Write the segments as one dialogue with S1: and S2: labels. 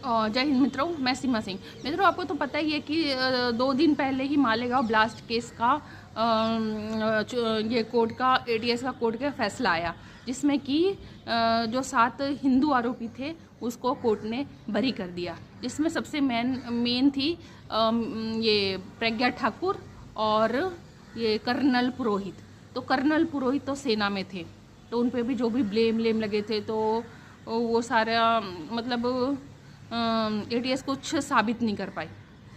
S1: जय हिंद मित्रों, मैं सीमा सिंह। मित्रों, आपको तो पता ही है कि 2 दिन पहले ही मालेगांव ब्लास्ट केस का ये कोर्ट का ATS का कोर्ट का फैसला आया, जिसमें कि जो 7 हिंदू आरोपी थे उसको कोर्ट ने बरी कर दिया। जिसमें सबसे मेन थी ये प्रज्ञा ठाकुर और ये कर्नल पुरोहित। तो कर्नल पुरोहित तो सेना में थे, तो उन पे भी जो भी ब्लेम लगे थे, तो वो सारा मतलब ATS कुछ साबित नहीं कर पाई,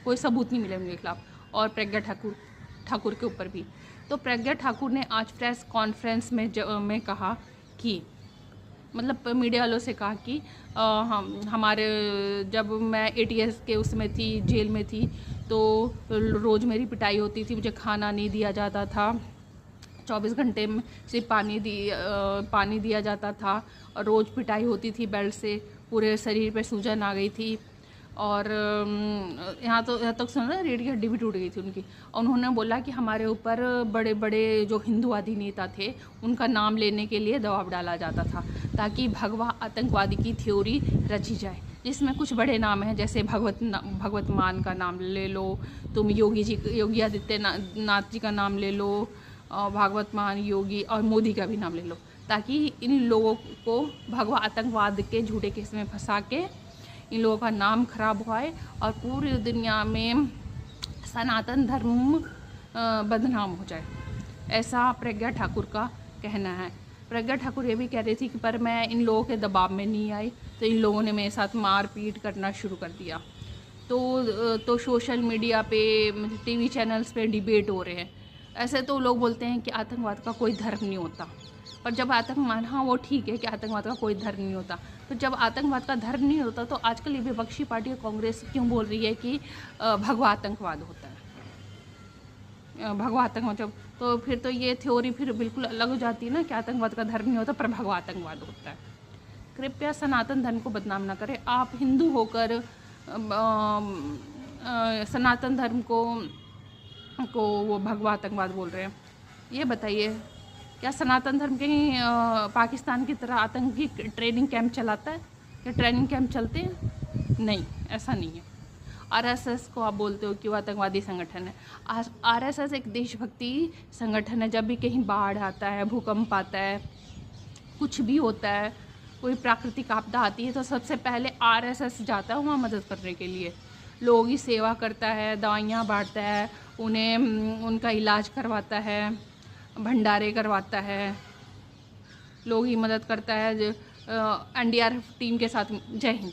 S1: कोई सबूत नहीं मिले उनके खिलाफ। और प्रज्ञा ठाकुर के ऊपर भी। तो प्रज्ञा ठाकुर ने आज प्रेस कॉन्फ्रेंस में कहा कि मतलब मीडिया वालों से कहा कि हमारे जब मैं ATS के उसमें थी, जेल में थी, तो रोज़ मेरी पिटाई होती थी, मुझे खाना नहीं दिया जाता था, 24 घंटे में सिर्फ पानी दिया जाता था, और रोज़ पिटाई होती थी बेल्ट से, पूरे शरीर पे सूजन आ गई थी, और यहाँ तक सुना रीढ़ की हड्डी भी टूट गई थी उनकी। और उन्होंने बोला कि हमारे ऊपर बड़े बड़े जो हिंदूवादी नेता थे उनका नाम लेने के लिए दबाव डाला जाता था, ताकि भगवा आतंकवादी की थ्योरी रची जाए, जिसमें कुछ बड़े नाम हैं, जैसे भगवत मान का नाम ले लो, तुम योगी आदित्यनाथ जी का नाम ले लो, भागवत मान, योगी और मोदी का भी नाम ले लो, ताकि इन लोगों को भगवा आतंकवाद के झूठे केस में फंसा के इन लोगों का नाम खराब हुआ है और पूरी दुनिया में सनातन धर्म बदनाम हो जाए, ऐसा प्रज्ञा ठाकुर का कहना है। प्रज्ञा ठाकुर ये भी कह रही थी कि पर मैं इन लोगों के दबाव में नहीं आई, तो इन लोगों ने मेरे साथ मारपीट करना शुरू कर दिया। तो सोशल मीडिया पे, TV चैनल्स पे डिबेट हो रहे हैं। ऐसे तो लोग बोलते हैं कि आतंकवाद का कोई धर्म नहीं होता, पर जब आतंकवाद, हाँ वो ठीक है कि आतंकवाद का कोई धर्म नहीं होता, तो जब आतंकवाद का धर्म नहीं होता तो आजकल ये विपक्षी पार्टी कांग्रेस क्यों बोल रही है कि भगवा आतंकवाद होता है, भगवा आतंकवाद। जब तो फिर तो ये थ्योरी फिर बिल्कुल अलग हो जाती है ना, कि आतंकवाद का धर्म नहीं होता पर भगवा आतंकवाद होता है। कृपया सनातन धर्म को बदनाम ना करें। आप हिंदू होकर सनातन धर्म को वो भगवा आतंकवाद बोल रहे हैं। ये बताइए, क्या सनातन धर्म कहीं पाकिस्तान की तरह आतंकी ट्रेनिंग कैंप चलाता है? क्या ट्रेनिंग कैंप चलते हैं? नहीं, ऐसा नहीं है। RSS को आप बोलते हो कि वो आतंकवादी संगठन है। RSS एक देशभक्ति संगठन है। जब भी कहीं बाढ़ आता है, भूकंप आता है, कुछ भी होता है, कोई प्राकृतिक आपदा आती है, तो सबसे पहले RSS जाता है वहाँ मदद करने के लिए। लोगों की सेवा करता है, दवाइयाँ बांटता है, उन्हें उनका इलाज करवाता है, भंडारे करवाता है, लोगों की मदद करता है NDRF टीम के साथ। जय हिंद।